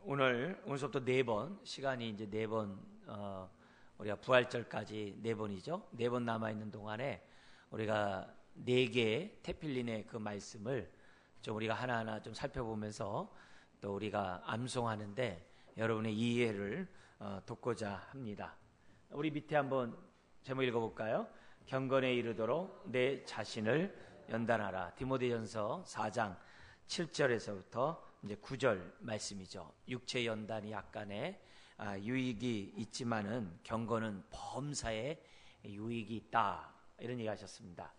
오늘부터 4번, 시간이 이제 4번, 우리가 부활절까지 4번이죠. 4번 남아있는 동안에 우리가 4개의 테필린의 그 말씀을 좀 우리가 하나하나 좀 살펴보면서 또 우리가 암송하는데 여러분의 이해를 돕고자 합니다. 우리 밑에 한번 제목 읽어볼까요? 경건에 이르도록 내 자신을 연단하라. 디모데전서 4장 7절에서부터 이제 9절 말씀이죠. 육체 연단이 약간의 유익이 있지만은 경건은 범사에 유익이 있다, 이런 얘기 하셨습니다.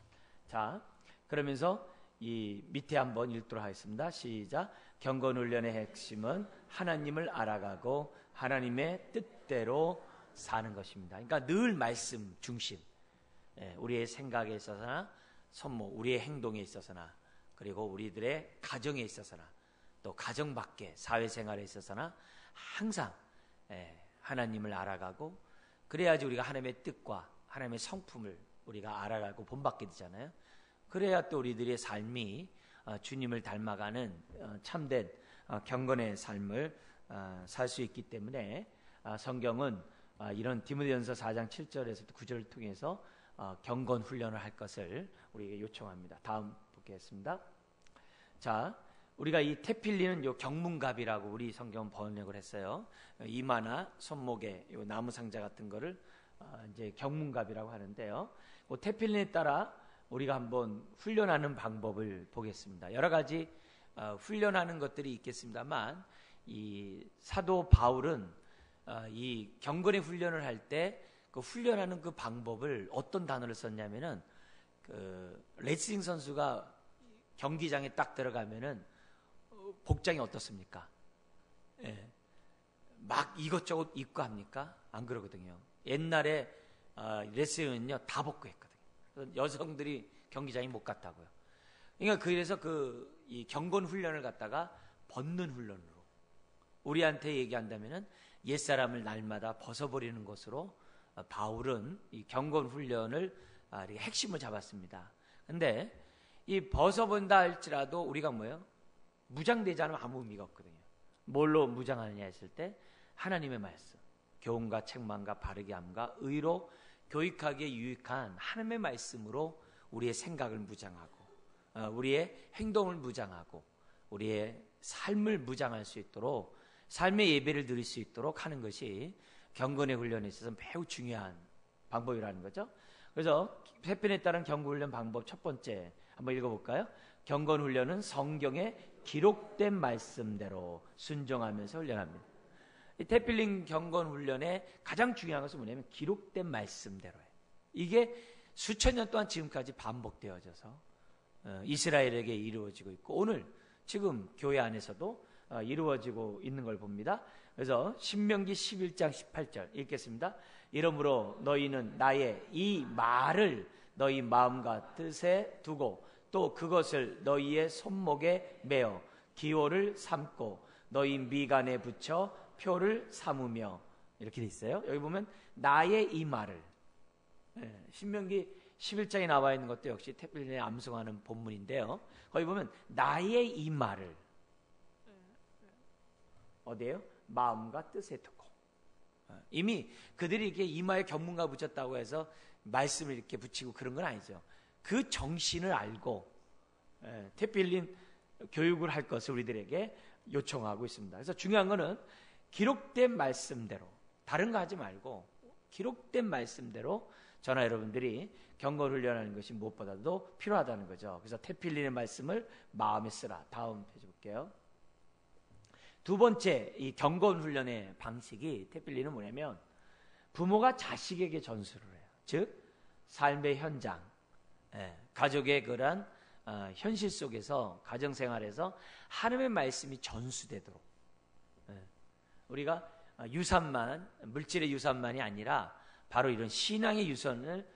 자, 그러면서 이 밑에 한번 읽도록 하겠습니다. 시작. 경건 훈련의 핵심은 하나님을 알아가고 하나님의 뜻대로 사는 것입니다. 그러니까 늘 말씀 중심, 우리의 생각에 있어서나 손목, 우리의 행동에 있어서나, 그리고 우리들의 가정에 있어서나, 또 가정 밖에 사회생활에 있어서나 항상 하나님을 알아가고, 그래야지 우리가 하나님의 뜻과 하나님의 성품을 우리가 알아가고 본받게 되잖아요. 그래야 또 우리들의 삶이 주님을 닮아가는 참된 경건의 삶을 살 수 있기 때문에 성경은 이런 디모데전서 4장 7절에서 9절을 통해서 경건 훈련을 할 것을 우리에게 요청합니다. 다음 보겠습니다. 자, 우리가 이 테필린은 요 경문갑이라고 우리 성경 번역을 했어요. 이마나 손목에 요 나무 상자 같은 거를 이제 경문갑이라고 하는데요. 그 테필린에 따라 우리가 한번 훈련하는 방법을 보겠습니다. 여러 가지 훈련하는 것들이 있겠습니다만, 이 사도 바울은 이 경건의 훈련을 할 때 그 훈련하는 그 방법을 어떤 단어를 썼냐면은, 그 레슬링 선수가 경기장에 딱 들어가면은 복장이 어떻습니까? 막 이것저것 입고 합니까? 안 그러거든요. 옛날에 레슬링은요 다 벗고 했거든요. 여성들이 경기장에 못 갔다고요. 그러니까 그래서 이 경건 훈련을 갖다가 벗는 훈련으로, 우리한테 얘기한다면은 옛사람을 날마다 벗어버리는 것으로 바울은 이 경건 훈련을 핵심을 잡았습니다. 근데 이 벗어본다 할지라도 우리가 뭐예요? 무장되지 않으면 아무 의미가 없거든요. 뭘로 무장하느냐 했을 때 하나님의 말씀, 교훈과 책망과 바르게 함과 의로 교육하기에 유익한 하나님의 말씀으로 우리의 생각을 무장하고, 우리의 행동을 무장하고, 우리의 삶을 무장할 수 있도록, 삶의 예배를 드릴 수 있도록 하는 것이 경건의 훈련에 있어서 매우 중요한 방법이라는 거죠. 그래서 세편에 따른 경건훈련 방법 첫 번째 한번 읽어볼까요? 경건훈련은 성경에 기록된 말씀대로 순종하면서 훈련합니다. 이 테필린 경건훈련의 가장 중요한 것은 뭐냐면 기록된 말씀대로예요. 이게 수천 년 동안 지금까지 반복되어져서 이스라엘에게 이루어지고 있고, 오늘 지금 교회 안에서도 이루어지고 있는 걸 봅니다. 그래서 신명기 11장 18절 읽겠습니다. 이러므로 너희는 나의 이 말을 너희 마음과 뜻에 두고 또 그것을 너희의 손목에 매어 기호를 삼고 너희 미간에 붙여 표를 삼으며, 이렇게 돼 있어요. 여기 보면 나의 이 말을, 신명기 11장에 나와 있는 것도 역시 테필린에 암송하는 본문인데요. 거기 보면 나의 이 말을 어디에요? 마음과 뜻에 두고. 이미 그들이 이렇게 이마에 견문가 붙였다고 해서 말씀을 이렇게 붙이고 그런 건 아니죠. 그 정신을 알고 테필린 교육을 할 것을 우리들에게 요청하고 있습니다. 그래서 중요한 거는 기록된 말씀대로, 다른 거 하지 말고 기록된 말씀대로 저나 여러분들이 경건 훈련하는 것이 무엇보다도 필요하다는 거죠. 그래서 테필린의 말씀을 마음에 쓰라. 다음 페이지 볼게요. 두 번째, 이 경건 훈련의 방식이, 테필린은 뭐냐면 부모가 자식에게 전수를 해요. 즉 삶의 현장, 가족의 그런 현실 속에서, 가정생활에서 하나님의 말씀이 전수되도록, 우리가 유산만, 물질의 유산만이 아니라 바로 이런 신앙의 유산을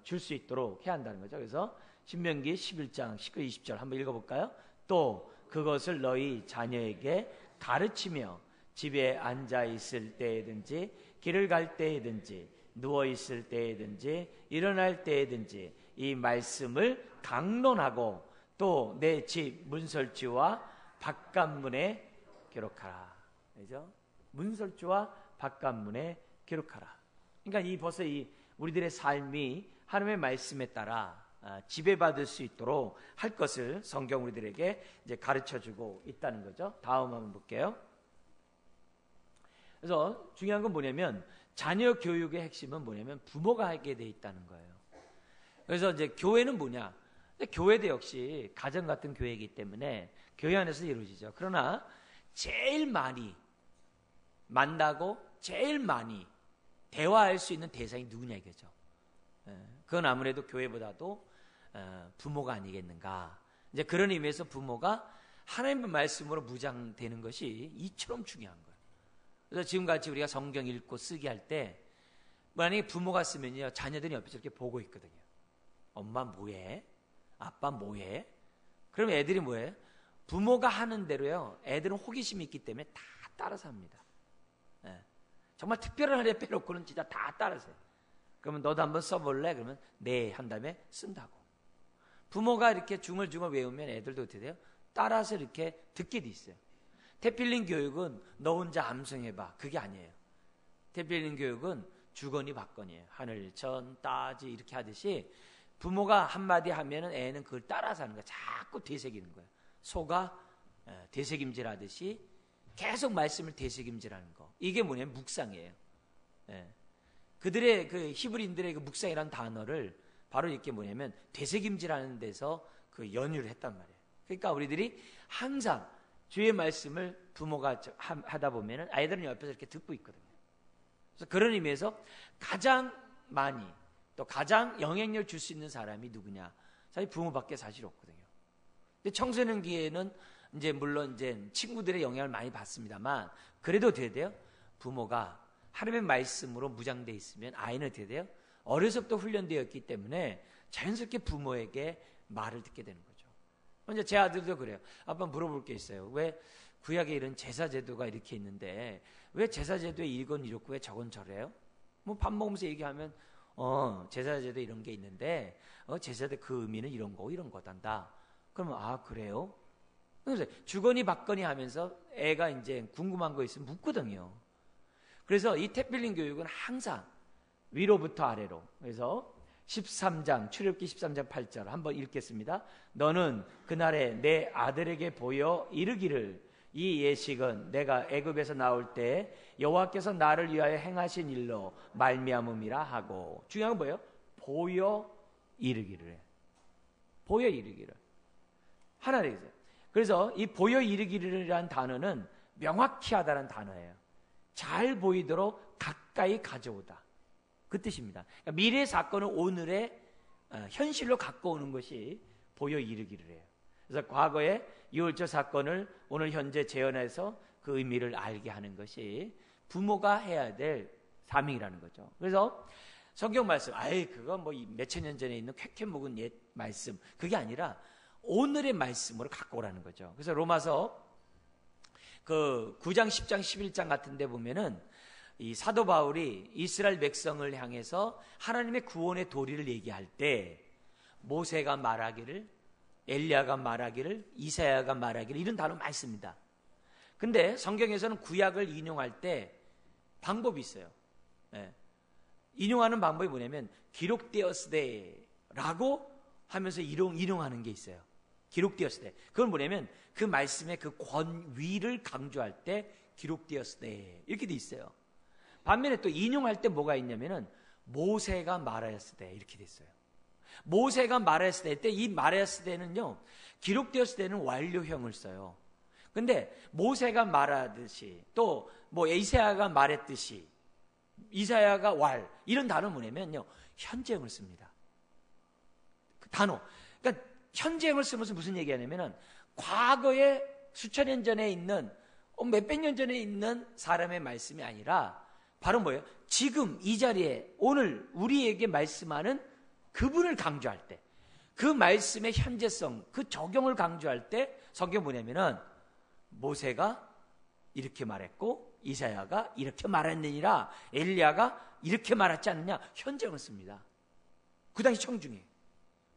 줄 수 있도록 해야 한다는 거죠. 그래서 신명기 11장 19, 20절 한번 읽어볼까요? 또 그것을 너희 자녀에게 가르치며 집에 앉아 있을 때에든지 길을 갈 때에든지 누워 있을 때에든지 일어날 때에든지 이 말씀을 강론하고 또 내 집 문설주와 바깥문에 기록하라. 그죠? 문설주와 바깥문에 기록하라. 그러니까 벌써 우리들의 삶이 하나님의 말씀에 따라 지배받을 수 있도록 할 것을 성경 우리들에게 이제 가르쳐주고 있다는 거죠. 다음 한번 볼게요. 그래서 중요한 건 뭐냐면 자녀 교육의 핵심은 뭐냐면 부모가 하게 돼 있다는 거예요. 그래서 이제 교회는 뭐냐? 교회도 역시 가정 같은 교회이기 때문에 교회 안에서 이루어지죠. 그러나 제일 많이 만나고 제일 많이 대화할 수 있는 대상이 누구냐 이거죠. 그건 아무래도 교회보다도 부모가 아니겠는가. 이제 그런 의미에서 부모가 하나님의 말씀으로 무장되는 것이 이처럼 중요한 거예요. 그래서 지금같이 우리가 성경 읽고 쓰기 할 때 만약에 부모가 쓰면요 자녀들이 옆에서 이렇게 보고 있거든요. 엄마 뭐해? 아빠 뭐해? 그럼 애들이 뭐해? 부모가 하는 대로요. 애들은 호기심이 있기 때문에 다 따라서 합니다. 정말 특별한 날에 빼놓고는 진짜 다 따라서 해요. 그러면 너도 한번 써볼래? 그러면 네 한 다음에 쓴다고. 부모가 이렇게 중얼중얼 외우면 애들도 어떻게 돼요? 따라서 이렇게 듣게 돼 있어요. 태필린 교육은 너 혼자 암송해봐. 그게 아니에요. 태필린 교육은 주거니 받거니예요. 하늘 전 따지 이렇게 하듯이 부모가 한마디 하면은 애는 그걸 따라서 하는 거야. 자꾸 되새기는 거예요. 소가 되새김질 하듯이 계속 말씀을 되새김질하는 거. 이게 뭐냐면 묵상이에요. 그들의 그 히브리인들의 그 묵상이라는 단어를 바로 이렇게 뭐냐면 되새김질하는 데서 그 연유를 했단 말이에요. 그러니까 우리들이 항상 주의 말씀을 부모가 하다 보면은 아이들은 옆에서 이렇게 듣고 있거든요. 그래서 그런 의미에서 가장 많이 또 가장 영향력을 줄 수 있는 사람이 누구냐? 사실 부모밖에 사실 없거든요. 근데 청소년기에는 이제 물론 이제 친구들의 영향을 많이 받습니다만 그래도 어떻게 돼요? 부모가 하나님의 말씀으로 무장되어 있으면 아이는 어떻게 돼요? 어려서부터 훈련되어 있기 때문에 자연스럽게 부모에게 말을 듣게 되는 거죠. 이제 제 아들도 그래요. 아빠 물어볼 게 있어요. 왜 구약에 이런 제사제도가 이렇게 있는데 왜 제사제도에 이건 이렇고 왜 저건 저래요? 뭐 밥 먹으면서 얘기하면 제사제도 이런 게 있는데 제사제 그 의미는 이런 거고 이런 거단다. 그러면 아 그래요? 그래서 주거니 받거니 하면서 애가 이제 궁금한 거 있으면 묻거든요. 그래서 이 태필린 교육은 항상 위로부터 아래로. 그래서 13장 출애굽기 13장 8절 한번 읽겠습니다. 너는 그날에 내 아들에게 보여 이르기를 이 예식은 내가 애굽에서 나올 때 여호와께서 나를 위하여 행하신 일로 말미암음이라 하고. 중요한 건 뭐예요? 보여 이르기를 해. 보여 이르기를. 하나 되겠어요. 그래서 이 보여 이르기를이라는 단어는 명확히 하다는 단어예요. 잘 보이도록 가까이 가져오다. 그 뜻입니다. 그러니까 미래의 사건을 오늘의 현실로 갖고 오는 것이 보여 이르기를 해요. 그래서 과거의 유월절 사건을 오늘 현재 재현해서 그 의미를 알게 하는 것이 부모가 해야 될 사명이라는 거죠. 그래서 성경 말씀, 그거 뭐 몇천 년 전에 있는 쾌쾌 묵은 옛 말씀, 그게 아니라 오늘의 말씀으로 갖고 오라는 거죠. 그래서 로마서 그 9장, 10장, 11장 같은 데 보면은 이 사도 바울이 이스라엘 백성을 향해서 하나님의 구원의 도리를 얘기할 때 모세가 말하기를, 엘리야가 말하기를, 이사야가 말하기를 이런 단어 많이 씁니다. 근데 성경에서는 구약을 인용할 때 방법이 있어요. 인용하는 방법이 뭐냐면 기록되었으되 라고 하면서 인용하는 게 있어요. 기록되었을 때. 그건 뭐냐면 그 말씀의 그 권위를 강조할 때 기록되었으되 이렇게 돼 있어요. 반면에 또 인용할 때 뭐가 있냐면은 모세가 말하였을 때 이렇게 돼 있어요. 모세가 말했을 때 이 말했을 때는요 기록되었을 때는 완료형을 써요. 근데 모세가 말하듯이 또 뭐 이사야가 말했듯이 이사야가 이런 단어 뭐냐면요 현재형을 씁니다. 그 단어. 그러니까 현재형을 쓰면서 무슨 얘기하냐면은 과거에 수천 년 전에 있는 몇백 년 전에 있는 사람의 말씀이 아니라 바로 뭐예요? 지금 이 자리에 오늘 우리에게 말씀하는 그분을 강조할 때 그 말씀의 현재성, 그 적용을 강조할 때 성경 뭐냐면은 모세가 이렇게 말했고 이사야가 이렇게 말했느니라 엘리야가 이렇게 말했지 않느냐 현재형을 씁니다. 그 당시 청중에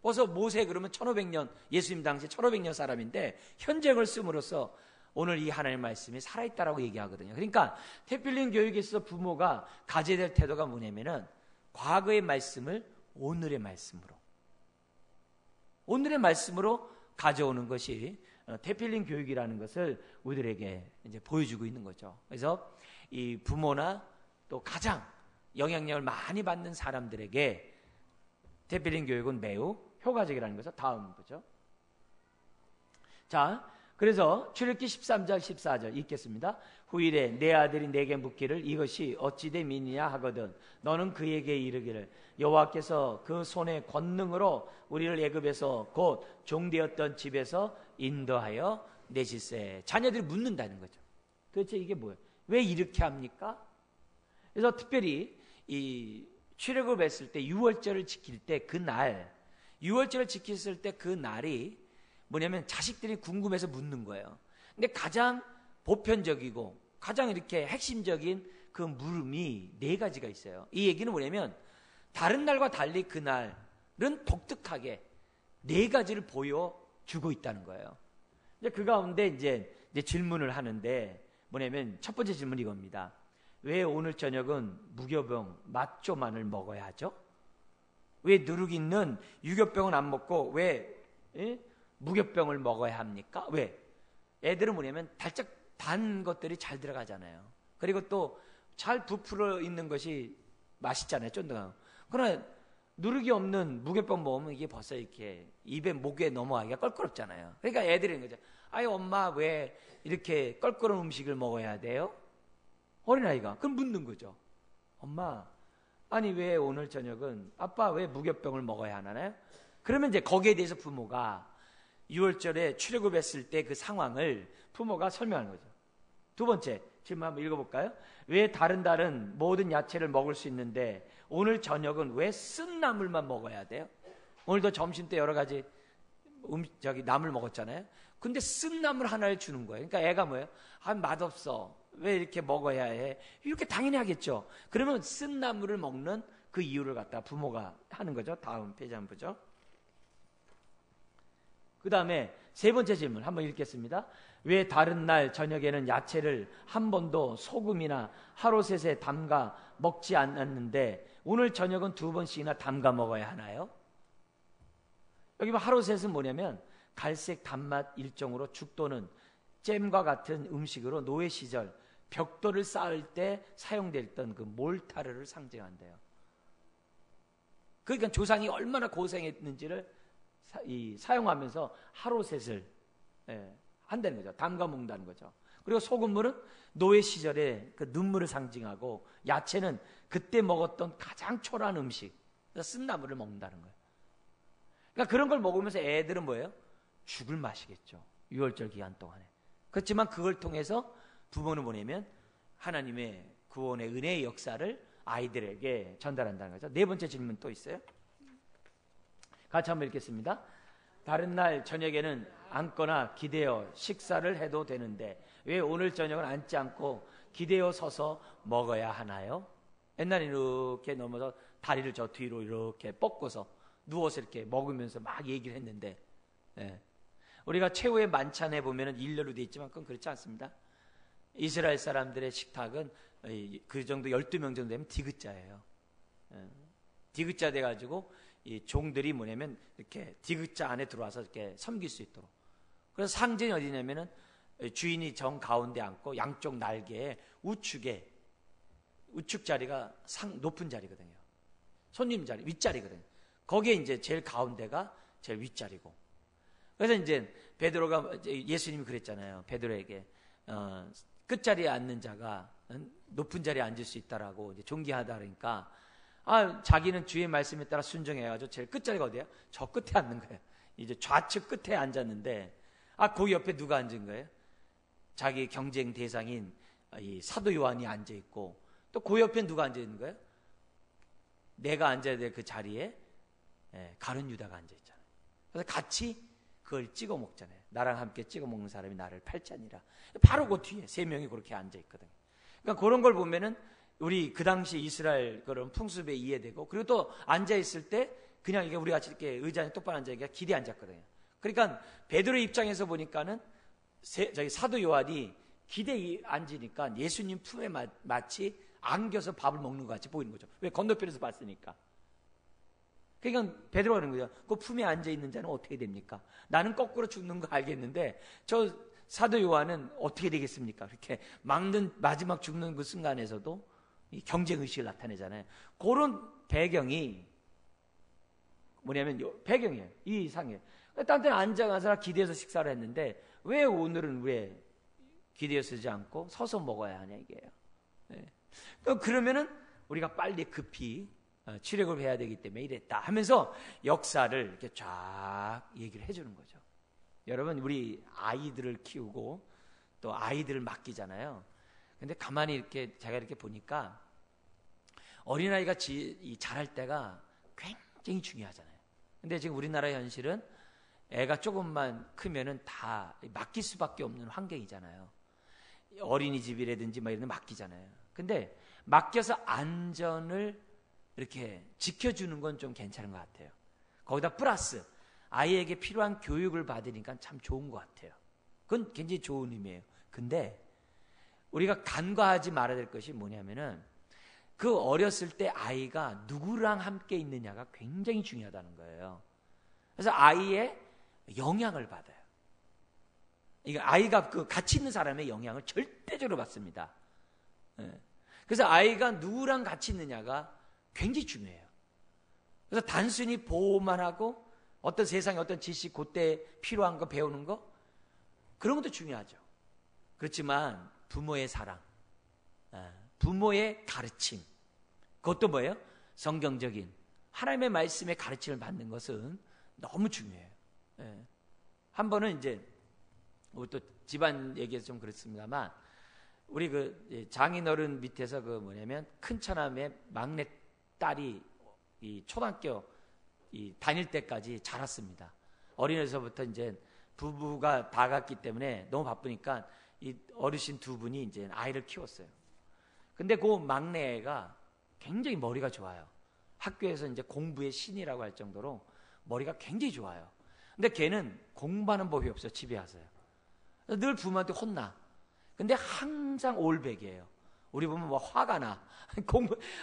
벌써 모세 그러면 1500년 예수님 당시 1500년 사람인데 현재형을 씀으로써 오늘 이 하나님의 말씀이 살아있다라고 얘기하거든요. 그러니까 태필린 교육에서 부모가 가져야 될 태도가 뭐냐면은 과거의 말씀을 오늘의 말씀으로 가져오는 것이 태필린 교육이라는 것을 우리들에게 이제 보여주고 있는 거죠. 그래서 이 부모나 또 가장 영향력을 많이 받는 사람들에게 태필린 교육은 매우 효과적이라는 것을 다음 보죠. 자, 그래서 출애굽기 13장 14절 읽겠습니다. 후일에 내 아들이 내게 묻기를 이것이 어찌 된 민이냐 하거든 너는 그에게 이르기를 여호와께서 그 손의 권능으로 우리를 애굽에서 곧 종되었던 집에서 인도하여 내실세. 자녀들이 묻는다는 거죠. 도대체 이게 뭐예요? 왜 이렇게 합니까? 그래서 특별히 이 출애굽을 했을 때 유월절을 지킬 때 그날, 유월절을 지켰을 때 그 날이 뭐냐면 자식들이 궁금해서 묻는 거예요. 근데 가장 보편적이고 가장 이렇게 핵심적인 그 물음이 4가지가 있어요. 이 얘기는 뭐냐면 다른 날과 달리 그날은 독특하게 4가지를 보여주고 있다는 거예요. 이제 그 가운데 이제 질문을 하는데 뭐냐면 첫 번째 질문이 이겁니다. 왜 오늘 저녁은 무교병 맛조만을 먹어야 하죠? 왜 누룩 있는 유교병은 안 먹고 왜 무교병을 먹어야 합니까? 왜? 애들은 뭐냐면 달짝 단 것들이 잘 들어가잖아요. 그리고 또 잘 부풀어 있는 것이 맛있잖아요. 쫀득하고. 그러나 누룩이 없는 무교병 먹으면 이게 벌써 이렇게 입에 목에 넘어가기가 껄끄럽잖아요. 그러니까 애들이 이런 거죠. 아유 엄마 왜 이렇게 껄끄러운 음식을 먹어야 돼요? 어린아이가. 그럼 묻는 거죠. 엄마 아니 왜 오늘 저녁은 아빠 왜 무교병을 먹어야 하나요? 그러면 이제 거기에 대해서 부모가 6월절에 출애굽했을 때 그 상황을 부모가 설명하는 거죠. 두 번째 질문 한번 읽어볼까요? 왜 다른 모든 야채를 먹을 수 있는데 오늘 저녁은 왜 쓴 나물만 먹어야 돼요? 오늘도 점심 때 여러 가지 나물 먹었잖아요. 근데 쓴 나물 하나를 주는 거예요. 그러니까 애가 뭐예요? 아 맛없어. 왜 이렇게 먹어야 해? 이렇게 당연히 하겠죠. 그러면 쓴 나물을 먹는 그 이유를 갖다 부모가 하는 거죠. 다음 페이지 한번 보죠. 그 다음에 세 번째 질문 한번 읽겠습니다. 왜 다른 날 저녁에는 야채를 한 번도 소금이나 하로셋에 담가 먹지 않았는데 오늘 저녁은 2번씩이나 담가 먹어야 하나요? 여기 하로셋은 뭐냐면 갈색 단맛 일종으로 죽 또는 잼과 같은 음식으로 노예 시절 벽돌을 쌓을 때 사용됐던 그 몰타르를 상징한대요. 그러니까 조상이 얼마나 고생했는지를 사용하면서 하로셋을 한다는 거죠. 담가 먹는다는 거죠. 그리고 소금물은 노예 시절의 그 눈물을 상징하고 야채는 그때 먹었던 가장 초라한 음식, 쓴 나물을 먹는다는 거예요. 그러니까 그런 걸 먹으면서 애들은 뭐예요? 죽을 마시겠죠. 6월절 기간 동안에. 그렇지만 그걸 통해서 부모는 뭐냐면 하나님의 구원의 은혜의 역사를 아이들에게 전달한다는 거죠. 네 번째 질문 또 있어요. 같이 한번 읽겠습니다. 다른 날 저녁에는 앉거나 기대어 식사를 해도 되는데 왜 오늘 저녁은 앉지 않고 기대어 서서 먹어야 하나요? 옛날에 이렇게 넘어서 다리를 저 뒤로 이렇게 뻗고서 누워서 이렇게 먹으면서 막 얘기를 했는데 우리가 최후의 만찬에 보면은 일렬로 되어 있지만 그건 그렇지 않습니다. 이스라엘 사람들의 식탁은 그 정도 12명 정도 되면 디귿자예요. 디귿자 돼가지고 이 종들이 뭐냐면 이렇게 디귿자 안에 들어와서 이렇게 섬길 수 있도록. 그래서 상징이 어디냐면은 주인이 정 가운데 앉고 양쪽 날개에 우측 자리가 높은 자리거든요. 손님 자리, 윗자리거든요. 거기에 이제 제일 가운데가 제일 윗자리고. 그래서 이제 베드로가 예수님이 그랬잖아요. 베드로에게 끝자리에 앉는 자가 높은 자리에 앉을 수 있다라고 이제 존귀하다 그러니까 자기는 주의 말씀에 따라 순종해가지고 제일 끝자리가 어디예요? 저 끝에 앉는 거예요. 이제 좌측 끝에 앉았는데 그 옆에 누가 앉은 거예요? 자기 경쟁 대상인 이 사도 요한이 앉아 있고 또 그 옆에 누가 앉아 있는 거예요? 내가 앉아야 될 그 자리에 가룟 유다가 앉아 있잖아요. 그래서 같이 그걸 찍어 먹잖아요. 나랑 함께 찍어 먹는 사람이 나를 팔자니라. 바로 그 뒤에 3명이 그렇게 앉아 있거든요. 그러니까 그런 걸 보면은 우리 그 당시 이스라엘 그런 풍습에 이해되고 그리고 또 앉아 있을 때 그냥 이게 우리 같이 이렇게 의자에 똑바로 앉아 있기가 길에 앉았거든요. 그러니까 베드로의 입장에서 보니까는 저기 사도 요한이 기대에 앉으니까 예수님 품에 마치 안겨서 밥을 먹는 것 같이 보이는 거죠. 왜? 건너편에서 봤으니까. 그러니까 베드로가 그러는 거죠. 그 품에 앉아있는 자는 어떻게 됩니까? 나는 거꾸로 죽는 거 알겠는데 저 사도 요한은 어떻게 되겠습니까? 그렇게 마지막 죽는 그 순간에서도 이 경쟁의식을 나타내잖아요. 그런 배경이 뭐냐면 배경이에요. 이 이상이에요. 딴 데는 앉아가서 기대어서 식사를 했는데 왜 오늘은 왜 기대어 쓰지 않고 서서 먹어야 하냐 이게요. 네. 그러면은 우리가 빨리 급히 출애굽을 해야 되기 때문에 이랬다 하면서 역사를 이렇게 쫙 얘기를 해주는 거죠. 여러분, 우리 아이들을 키우고 또 아이들을 맡기잖아요. 근데 가만히 이렇게 제가 이렇게 보니까 어린아이가 자랄 때가 굉장히 중요하잖아요. 근데 지금 우리나라 현실은 애가 조금만 크면은 다 맡길 수밖에 없는 환경이잖아요. 어린이집이라든지 막 이런 데 맡기잖아요. 근데 맡겨서 안전을 이렇게 지켜주는 건 좀 괜찮은 것 같아요. 거기다 플러스 아이에게 필요한 교육을 받으니까 참 좋은 것 같아요. 그건 굉장히 좋은 의미예요. 근데 우리가 간과하지 말아야 될 것이 뭐냐면은 그 어렸을 때 아이가 누구랑 함께 있느냐가 굉장히 중요하다는 거예요. 그래서 아이의 영향을 받아요. 아이가 그 같이 있는 사람의 영향을 절대적으로 받습니다. 그래서 아이가 누구랑 같이 있느냐가 굉장히 중요해요. 그래서 단순히 보호만 하고 어떤 세상에 어떤 지식, 그때 필요한 거 배우는 거 그런 것도 중요하죠. 그렇지만 부모의 사랑, 부모의 가르침, 그것도 뭐예요? 성경적인 하나님의 말씀의 가르침을 받는 것은 너무 중요해요. 한 번은 이제 우리 또 집안 얘기해서 좀 그렇습니다만 우리 그 장인어른 밑에서 그 뭐냐면 큰 처남의 막내 딸이 이 초등학교 다닐 때까지 자랐습니다. 어린애서부터 이제 부부가 다 갔기 때문에 너무 바쁘니까 이 어르신 두 분이 이제 아이를 키웠어요. 근데 그 막내가 굉장히 머리가 좋아요. 학교에서 이제 공부의 신이라고 할 정도로 머리가 굉장히 좋아요. 근데 걔는 공부하는 법이 없어요. 집에 와서요. 늘 부모한테 혼나. 근데 항상 올백이에요. 우리 보면 뭐 화가 나.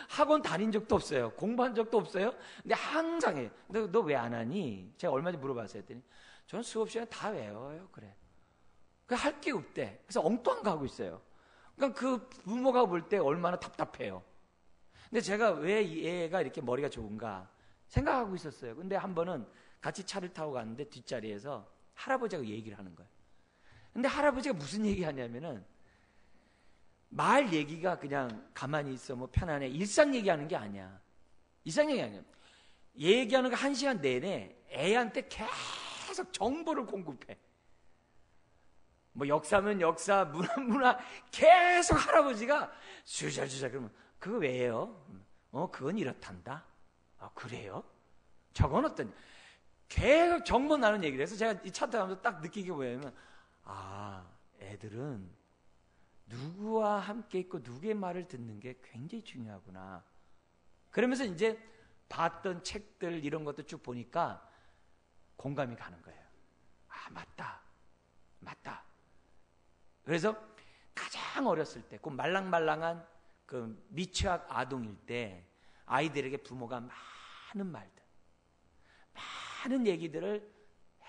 학원 다닌 적도 없어요. 공부한 적도 없어요. 근데 항상 해요. 너 왜 안 하니? 제가 얼마 전에 물어봤어요. 했더니 저는 수업 시간에 다 외워요. 그래. 할 게 없대. 그래서 엉뚱한 거 하고 있어요. 그러니까 그 부모가 볼 때 얼마나 답답해요. 근데 제가 왜 얘가 이렇게 머리가 좋은가 생각하고 있었어요. 근데 한 번은 같이 차를 타고 갔는데 뒷자리에서 할아버지하고 얘기를 하는 거예요. 근데 할아버지가 무슨 얘기 하냐면은 말 얘기가 그냥 가만히 있어 뭐 편안해 일상 얘기하는 게 아니야. 일상 얘기 아니야. 얘기하는 거 1시간 내내 애한테 계속 정보를 공급해. 뭐 역사면 역사, 문화 계속 할아버지가 주저주저 그러면 그거 왜요? 그건 이렇단다. 아 그래요? 저건 어떤 계속 정보 나누는 얘기를 해서 제가 이 차 타면서 딱 느끼게 뭐냐면 애들은 누구와 함께 있고 누구의 말을 듣는 게 굉장히 중요하구나. 그러면서 이제 봤던 책들 이런 것도 쭉 보니까 공감이 가는 거예요. 맞다. 그래서 가장 어렸을 때, 그 말랑말랑한 그 미취학 아동일 때 아이들에게 부모가 많은 말들, 많은 얘기들을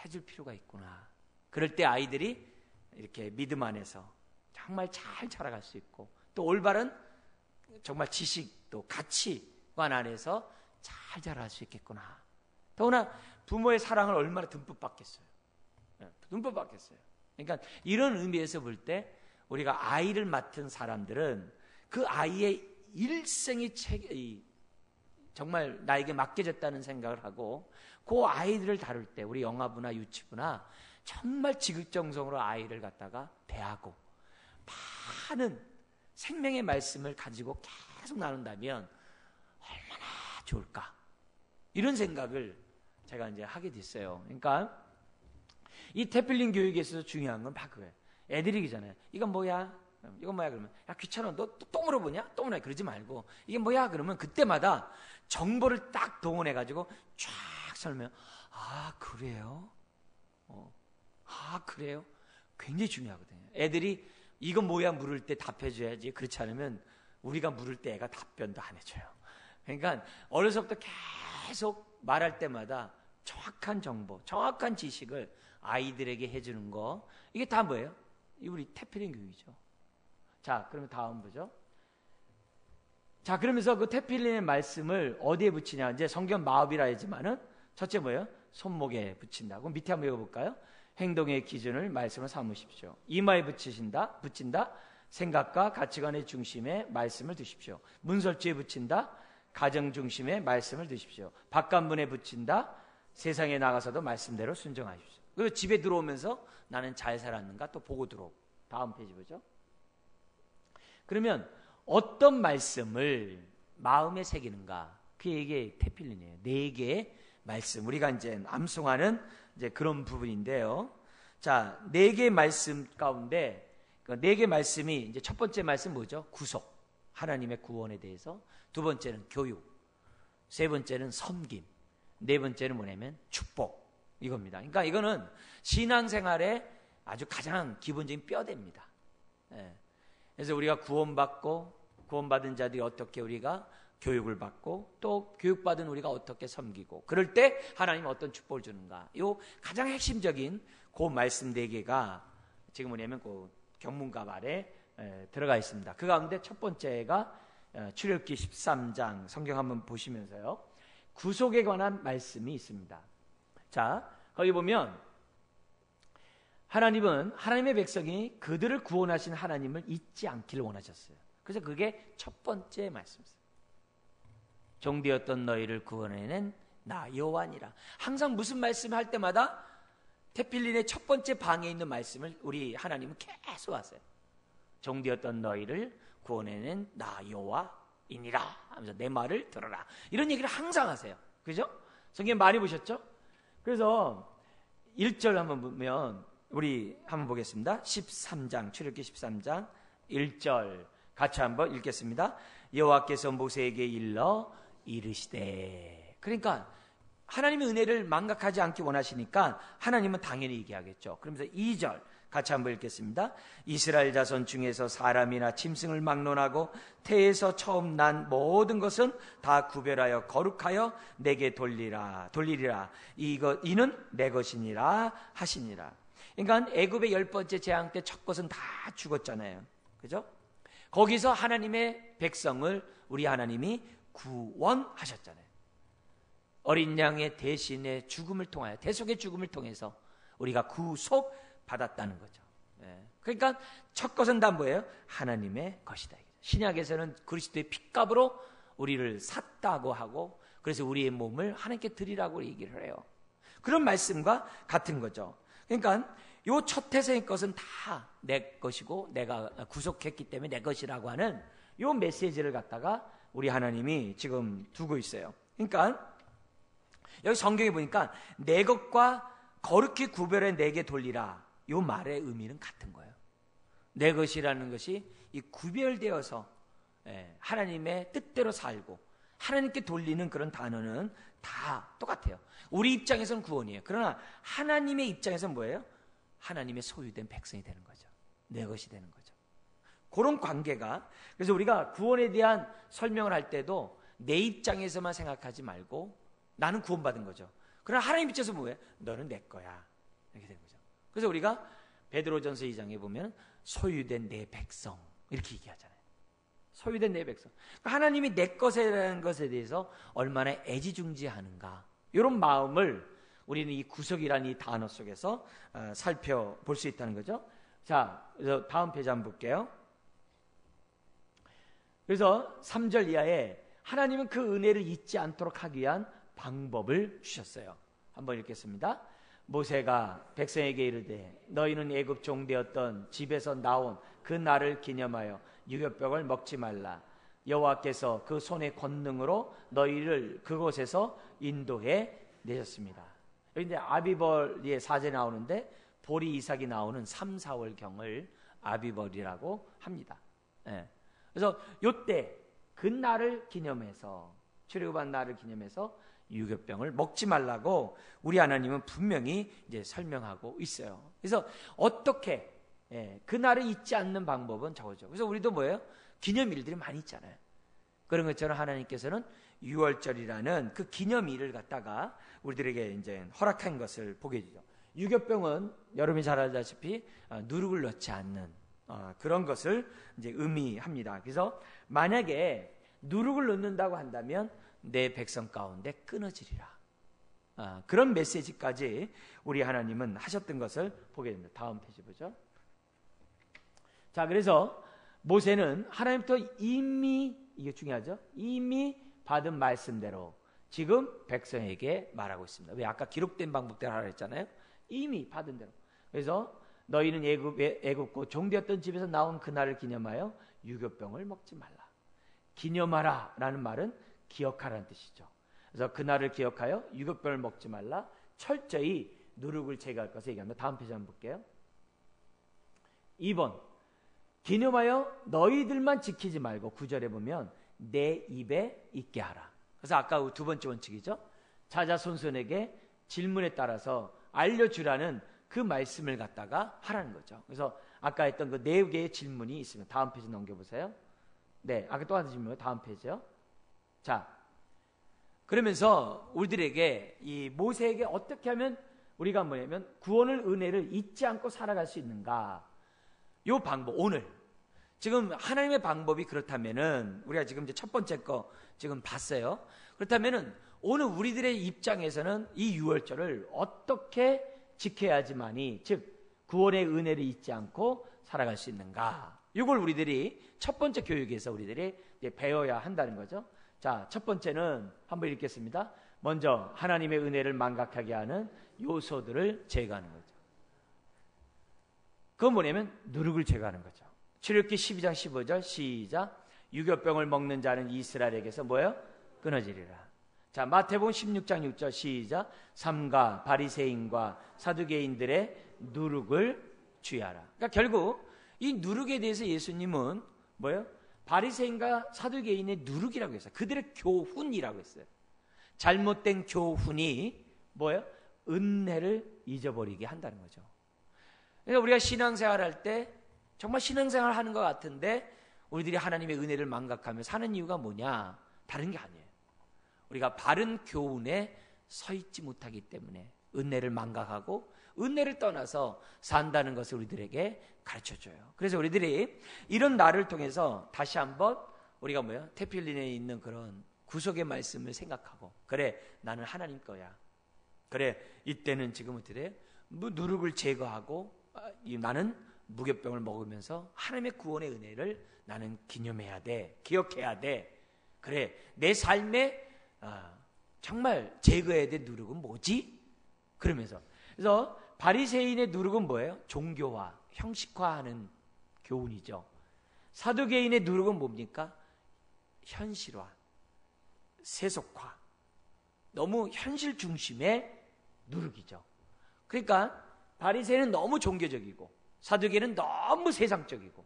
해줄 필요가 있구나. 그럴 때 아이들이 이렇게 믿음 안에서 정말 잘 자라갈 수 있고 또 올바른 정말 지식 또 가치관 안에서 잘 자랄 수 있겠구나. 더구나 부모의 사랑을 얼마나 듬뿍 받겠어요. 듬뿍 받겠어요. 그러니까 이런 의미에서 볼 때 우리가 아이를 맡은 사람들은 그 아이의 일생이 정말 나에게 맡겨졌다는 생각을 하고 그 아이들을 다룰 때 우리 영아부나 유치부나 정말 지극정성으로 아이를 갖다가 대하고 많은 생명의 말씀을 가지고 계속 나눈다면 얼마나 좋을까 이런 생각을 제가 이제 하게 됐어요. 그러니까 이 태필린 교육에 있어서 중요한 건 바로 그거예요. 애들이 얘기잖아요. 이건 뭐야? 이건 뭐야? 그러면 야 귀찮아. 너 또 물어보냐? 또 물어보냐? 그러지 말고 이게 뭐야? 그러면 그때마다 정보를 딱 동원해가지고 쫙 설명. 그래요? 그래요? 굉장히 중요하거든요. 애들이 이거 뭐야 물을 때 답해줘야지. 그렇지 않으면 우리가 물을 때 애가 답변도 안 해줘요. 그러니까 어려서부터 계속 말할 때마다 정확한 정보, 정확한 지식을 아이들에게 해주는 거, 이게 다 뭐예요? 우리 태필린 교육이죠. 자, 그러면 다음 보죠. 자, 그러면서 그 태필린의 말씀을 어디에 붙이냐? 이제 성경 마읍이라 하지만은 첫째 뭐예요? 손목에 붙인다. 그럼 밑에 한번 읽어볼까요? 행동의 기준을 말씀을 삼으십시오. 이마에 붙인다. 생각과 가치관의 중심에 말씀을 두십시오. 문설주에 붙인다. 가정 중심에 말씀을 두십시오. 바깥문에 붙인다. 세상에 나가서도 말씀대로 순종하십시오. 그리고 집에 들어오면서 나는 잘 살았는가 또 보고 들어오고. 다음 페이지 보죠. 그러면 어떤 말씀을 마음에 새기는가? 그게 태필린이에요. 4개의 말씀. 우리가 이제 암송하는 이제 그런 부분인데요. 자, 4개의 말씀 가운데 그 4개 말씀이 이제 첫 번째 말씀 뭐죠? 구속. 하나님의 구원에 대해서. 두 번째는 교육. 세 번째는 섬김. 네 번째는 뭐냐면 축복. 이겁니다. 그러니까 이거는 신앙생활의 아주 가장 기본적인 뼈대입니다. 예. 그래서 우리가 구원받은 자들이 어떻게 우리가 교육을 받고 또 교육받은 우리가 어떻게 섬기고 그럴 때 하나님은 어떤 축복을 주는가. 요 가장 핵심적인 그 말씀 4개가 지금 뭐냐면 그 경문갑 아래 들어가 있습니다. 그 가운데 첫 번째가 출애굽기 13장 성경 한번 보시면서요. 구속에 관한 말씀이 있습니다. 자, 거기 보면 하나님은 하나님의 백성이 그들을 구원하신 하나님을 잊지 않기를 원하셨어요. 그래서 그게 첫 번째 말씀이었어요. 종되었던 너희를 구원해낸 나 여호와니라. 항상 무슨 말씀을 할 때마다 태필린의 첫 번째 방에 있는 말씀을 우리 하나님은 계속 하세요. 종되었던 너희를 구원해낸 나 여호와이니라 하면서 내 말을 들어라. 이런 얘기를 항상 하세요. 그죠? 성경 많이 보셨죠? 그래서 1절 한번 보면 우리 한번 보겠습니다. 13장 출애굽기 13장 1절 같이 한번 읽겠습니다. 여호와께서 모세에게 일러 이르시되. 그러니까 하나님의 은혜를 망각하지 않기 원하시니까 하나님은 당연히 얘기하겠죠. 그러면서 2절 같이 한번 읽겠습니다. 이스라엘 자손 중에서 사람이나 짐승을 막론하고 태에서 처음 난 모든 것은 다 구별하여 거룩하여 내게 돌리리라. 이는 내 것이니라 하시니라. 그러니까 애굽의 10번째 재앙 때 첫 것은 다 죽었잖아요. 그죠? 거기서 하나님의 백성을 우리 하나님이 구원하셨잖아요. 어린 양의 대신의 죽음을 통하여 대속의 죽음을 통해서 우리가 구속받았다는 거죠. 그러니까 첫 것은 다 뭐예요? 하나님의 것이다. 신약에서는 그리스도의 핏값으로 우리를 샀다고 하고 그래서 우리의 몸을 하나님께 드리라고 얘기를 해요. 그런 말씀과 같은 거죠. 그러니까 요 첫 태생의 것은 다 내 것이고 내가 구속했기 때문에 내 것이라고 하는 요 메시지를 갖다가 우리 하나님이 지금 두고 있어요. 그러니까 여기 성경에 보니까 내 것과 거룩히 구별해 내게 돌리라. 요 말의 의미는 같은 거예요. 내 것이라는 것이 이 구별되어서 하나님의 뜻대로 살고 하나님께 돌리는 그런 단어는 다 똑같아요. 우리 입장에서는 구원이에요. 그러나 하나님의 입장에서는 뭐예요? 하나님의 소유된 백성이 되는 거죠. 내 것이 되는 거죠. 그런 관계가. 그래서 우리가 구원에 대한 설명을 할 때도 내 입장에서만 생각하지 말고 나는 구원받은 거죠. 그러나 하나님 입장에서 뭐예요? 너는 내 거야. 이렇게 되는 거죠. 그래서 우리가 베드로전서 2장에 보면 소유된 내 백성 이렇게 얘기하잖아요. 소유된 내 백성. 그러니까 하나님이 내 것이라는 것에 대해서 얼마나 애지중지하는가. 이런 마음을 우리는 이 구속이라는 이 단어 속에서 살펴볼 수 있다는 거죠. 자, 그래서 다음 페이지 한번 볼게요. 그래서 3절 이하에 하나님은 그 은혜를 잊지 않도록 하기 위한 방법을 주셨어요. 한번 읽겠습니다. 모세가 백성에게 이르되 너희는 애굽 종되었던 집에서 나온 그 날을 기념하여 유교병을 먹지 말라. 여호와께서 그 손의 권능으로 너희를 그곳에서 인도해 내셨습니다. 여기 이제 아비벌의 사제 나오는데 보리 이삭이 나오는 3, 4월경을 아비벌이라고 합니다. 그래서 요때 그 날을 기념해서 출애굽한 날을 기념해서 유교병을 먹지 말라고 우리 하나님은 분명히 이제 설명하고 있어요. 그래서 어떻게 그날을 잊지 않는 방법은 저거죠. 그래서 우리도 뭐예요? 기념일들이 많이 있잖아요. 그런 것처럼 하나님께서는 유월절이라는 그 기념일을 갖다가 우리들에게 이제 허락한 것을 보게 되죠. 유교병은 여러분이 잘 알다시피 누룩을 넣지 않는 그런 것을 이제 의미합니다. 그래서 만약에 누룩을 넣는다고 한다면 내 백성 가운데 끊어지리라. 그런 메시지까지 우리 하나님은 하셨던 것을 보게 됩니다. 다음 페이지 보죠. 자, 그래서 모세는 하나님부터 이미, 이게 중요하죠? 이미 받은 말씀대로 지금 백성에게 말하고 있습니다. 왜? 아까 기록된 방법대로 하라 했잖아요. 이미 받은 대로. 그래서 너희는 애굽고 종되었던 집에서 나온 그날을 기념하여 유교병을 먹지 말라. 기념하라 라는 말은 기억하라는 뜻이죠. 그래서 그날을 기억하여 유교병을 먹지 말라. 철저히 누룩을 제거할 것을 얘기합니다. 다음 페이지 한번 볼게요. 2번 기념하여 너희들만 지키지 말고 9절에 보면 내 입에 있게 하라. 그래서 아까 두 번째 원칙이죠. 자자손손에게 질문에 따라서 알려주라는 그 말씀을 갖다가 하라는 거죠. 그래서 아까 했던 그 4개의 질문이 있습니다. 다음 페이지 넘겨보세요. 네, 아까 또 하나 질문, 다음 페이지요. 자, 그러면서 우리들에게 이 모세에게 어떻게 하면 우리가 뭐냐면 구원을 은혜를 잊지 않고 살아갈 수 있는가? 요 방법, 오늘 지금 하나님의 방법이 그렇다면은 우리가 지금 이제 첫 번째 거 지금 봤어요. 그렇다면은 오늘 우리들의 입장에서는 이 유월절을 어떻게 지켜야지만이 즉 구원의 은혜를 잊지 않고 살아갈 수 있는가? 이걸 우리들이 첫 번째 교육에서 우리들이 이제 배워야 한다는 거죠. 자, 첫 번째는 한번 읽겠습니다. 먼저 하나님의 은혜를 망각하게 하는 요소들을 제거하는 거죠. 그건 뭐냐면 누룩을 제거하는 거죠. 출애굽기 12장 15절 시작. 유교병을 먹는 자는 이스라엘에게서 뭐예요? 끊어지리라. 자, 마태복음 16장 6절 시작. 삼가 바리새인과 사두개인들의 누룩을 주의하라. 그러니까 결국 이 누룩에 대해서 예수님은 뭐예요? 바리새인과 사두개인의 누룩이라고 했어요. 그들의 교훈이라고 했어요. 잘못된 교훈이 뭐예요? 은혜를 잊어버리게 한다는 거죠. 그러니까 우리가 신앙생활 할 때 정말 신앙생활 하는 것 같은데 우리들이 하나님의 은혜를 망각하며 사는 이유가 뭐냐? 다른 게 아니에요. 우리가 바른 교훈에 서 있지 못하기 때문에 은혜를 망각하고 은혜를 떠나서 산다는 것을 우리들에게 가르쳐줘요. 그래서 우리들이 이런 날을 통해서 다시 한번 우리가 뭐야? 테필린에 있는 그런 구속의 말씀을 생각하고 그래 나는 하나님 거야. 그래 이때는 지금 어떻게 돼? 누룩을 제거하고 나는 무교병을 먹으면서 하나님의 구원의 은혜를 나는 기념해야 돼. 기억해야 돼. 그래 내 삶에 정말 제거해야 될 누룩은 뭐지? 그러면서 그래서 바리새인의 누룩은 뭐예요? 종교화, 형식화하는 교훈이죠. 사두개인의 누룩은 뭡니까? 현실화, 세속화, 너무 현실 중심의 누룩이죠. 그러니까 바리새인은 너무 종교적이고 사두개인은 너무 세상적이고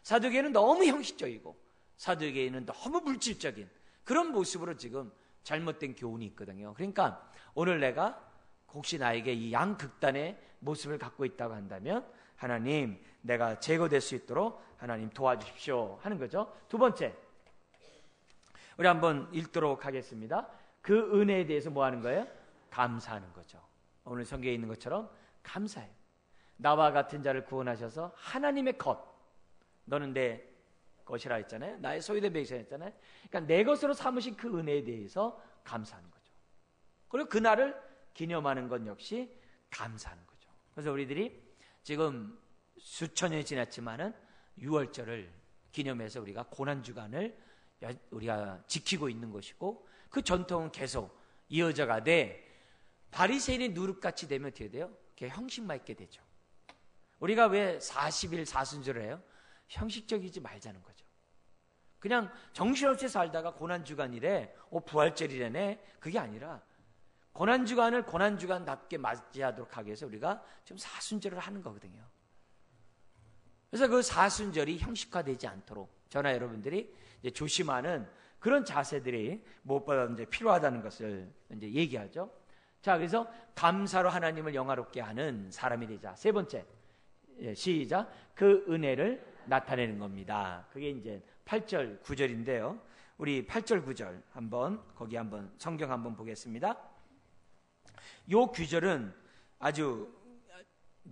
사두개인은 너무 형식적이고 사두개인은 너무 물질적인 그런 모습으로 지금 잘못된 교훈이 있거든요. 그러니까 오늘 내가 혹시 나에게 이 양극단의 모습을 갖고 있다고 한다면 하나님 내가 제거될 수 있도록 하나님 도와주십시오 하는 거죠. 두 번째 우리 한번 읽도록 하겠습니다. 그 은혜에 대해서 뭐 하는 거예요? 감사하는 거죠. 오늘 성경에 있는 것처럼 감사해요. 나와 같은 자를 구원하셔서 하나님의 것 너는 내 것이라 했잖아요. 나의 소유된 백성이 했잖아요. 그러니까 내 것으로 삼으신 그 은혜에 대해서 감사하는 거죠. 그리고 그날을 기념하는 것 역시 감사하는 거죠. 그래서 우리들이 지금 수천 년이 지났지만은 6월절을 기념해서 우리가 고난주간을 우리가 지키고 있는 것이고 그 전통은 계속 이어져 가되 바리새인의 누룩같이 되면 어떻게 돼요? 형식만 있게 되죠. 우리가 왜 40일 사순절을 해요? 형식적이지 말자는 거죠. 그냥 정신없이 살다가 고난주간이래 부활절이래네 그게 아니라 고난주간을 고난주간답게 맞이하도록 하기 위해서 우리가 지금 사순절을 하는 거거든요. 그래서 그 사순절이 형식화되지 않도록 저나 여러분들이 이제 조심하는 그런 자세들이 무엇보다 이제 필요하다는 것을 이제 얘기하죠. 자, 그래서 감사로 하나님을 영화롭게 하는 사람이 되자. 세 번째, 시작. 그 은혜를 나타내는 겁니다. 그게 이제 8절 9절인데요. 우리 8절 9절 거기 한번 성경 한번 보겠습니다. 요 구절은 아주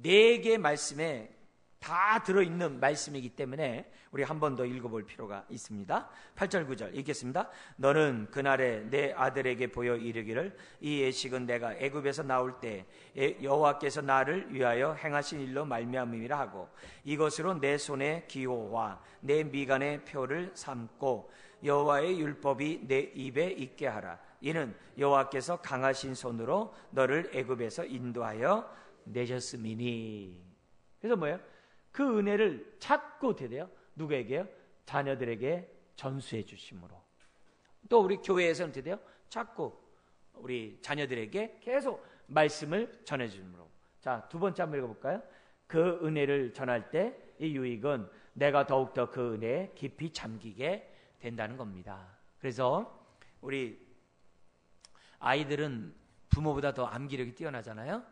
4개 말씀에 다 들어있는 말씀이기 때문에 우리 한 번 더 읽어볼 필요가 있습니다. 8절 9절 읽겠습니다. 너는 그날에 내 아들에게 보여 이르기를 이 예식은 내가 애굽에서 나올 때 여호와께서 나를 위하여 행하신 일로 말미암음이라 하고 이것으로 내 손의 기호와 내 미간의 표를 삼고 여호와의 율법이 내 입에 있게 하라. 이는 여호와께서 강하신 손으로 너를 애굽에서 인도하여 내셨음이니. 그래서 뭐예요? 그 은혜를 찾고 어떻게 돼요? 누구에게요? 자녀들에게 전수해 주심으로. 또 우리 교회에서는 어떻게 돼요? 찾고 우리 자녀들에게 계속 말씀을 전해 주심으로. 자, 두 번째 한번 읽어볼까요? 그 은혜를 전할 때 이 유익은 내가 더욱더 그 은혜에 깊이 잠기게 된다는 겁니다. 그래서 우리 아이들은 부모보다 더 암기력이 뛰어나잖아요.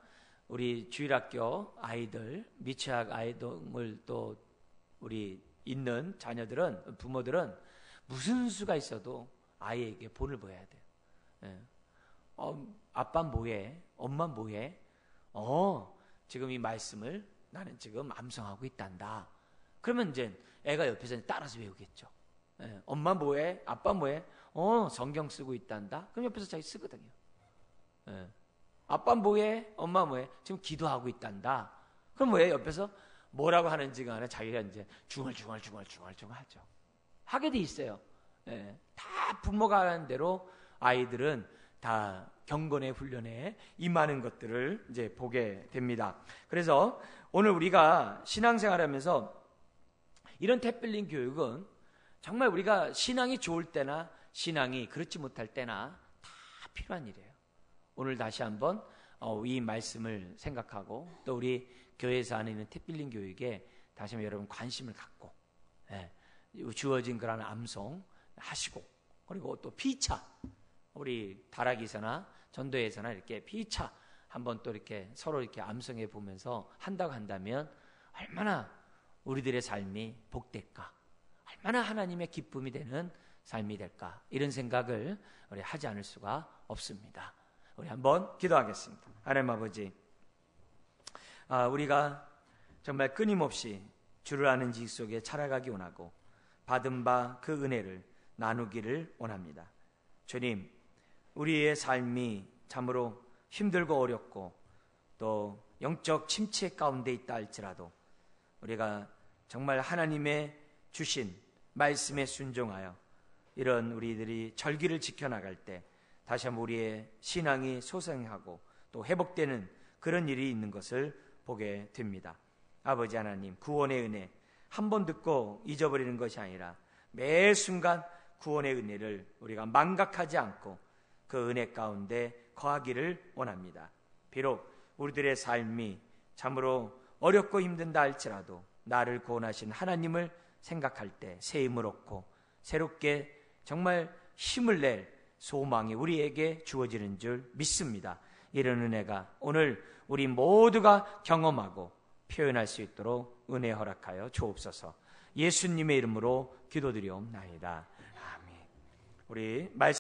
우리 주일학교 아이들, 미취학 아이들 또 우리 있는 자녀들은, 부모들은 무슨 수가 있어도 아이에게 본을 보여야 돼요. 예. 아빠 뭐해? 엄마 뭐해? 지금 이 말씀을 나는 지금 암송하고 있단다. 그러면 이제 애가 옆에서 따라서 외우겠죠. 예. 엄마 뭐해? 아빠 뭐해? 성경 쓰고 있단다. 그럼 옆에서 자기 쓰거든요. 예. 아빠 뭐해? 엄마 뭐해? 지금 기도하고 있단다. 그럼 뭐해? 옆에서 뭐라고 하는지 간에 자기가 이제 중얼중얼 하죠. 하게 돼 있어요. 예. 다 부모가 하는 대로 아이들은 다 경건의 훈련에 임하는 것들을 이제 보게 됩니다. 그래서 오늘 우리가 신앙생활하면서 이런 태필린 교육은 정말 우리가 신앙이 좋을 때나 신앙이 그렇지 못할 때나 다 필요한 일이에요. 오늘 다시 한번 이 말씀을 생각하고 또 우리 교회에서 하는 있는 태필린 교육에 다시 한번 여러분 관심을 갖고 주어진 그런 암송 하시고 그리고 또 피차 우리 다락에서나 전도에서나 이렇게 피차 한번 또 이렇게 서로 이렇게 암송해 보면서 한다고 한다면 얼마나 우리들의 삶이 복될까, 얼마나 하나님의 기쁨이 되는 삶이 될까 이런 생각을 우리 하지 않을 수가 없습니다. 우리 한번 기도하겠습니다. 하나님 아버지, 우리가 정말 끊임없이 주를 아는 지식 속에 살아가기 원하고 받은 바 그 은혜를 나누기를 원합니다. 주님, 우리의 삶이 참으로 힘들고 어렵고 또 영적 침체 가운데 있다 할지라도 우리가 정말 하나님의 주신 말씀에 순종하여 이런 우리들이 절기를 지켜나갈 때 다시 한번 우리의 신앙이 소생하고 또 회복되는 그런 일이 있는 것을 보게 됩니다. 아버지 하나님, 구원의 은혜 한 번 듣고 잊어버리는 것이 아니라 매 순간 구원의 은혜를 우리가 망각하지 않고 그 은혜 가운데 거하기를 원합니다. 비록 우리들의 삶이 참으로 어렵고 힘든다 할지라도 나를 구원하신 하나님을 생각할 때 새 힘을 얻고 새롭게 정말 힘을 낼 소망이 우리에게 주어지는 줄 믿습니다. 이런 은혜가 오늘 우리 모두가 경험하고 표현할 수 있도록 은혜 허락하여 주옵소서. 예수님의 이름으로 기도드리옵나이다. 아멘. 우리 말씀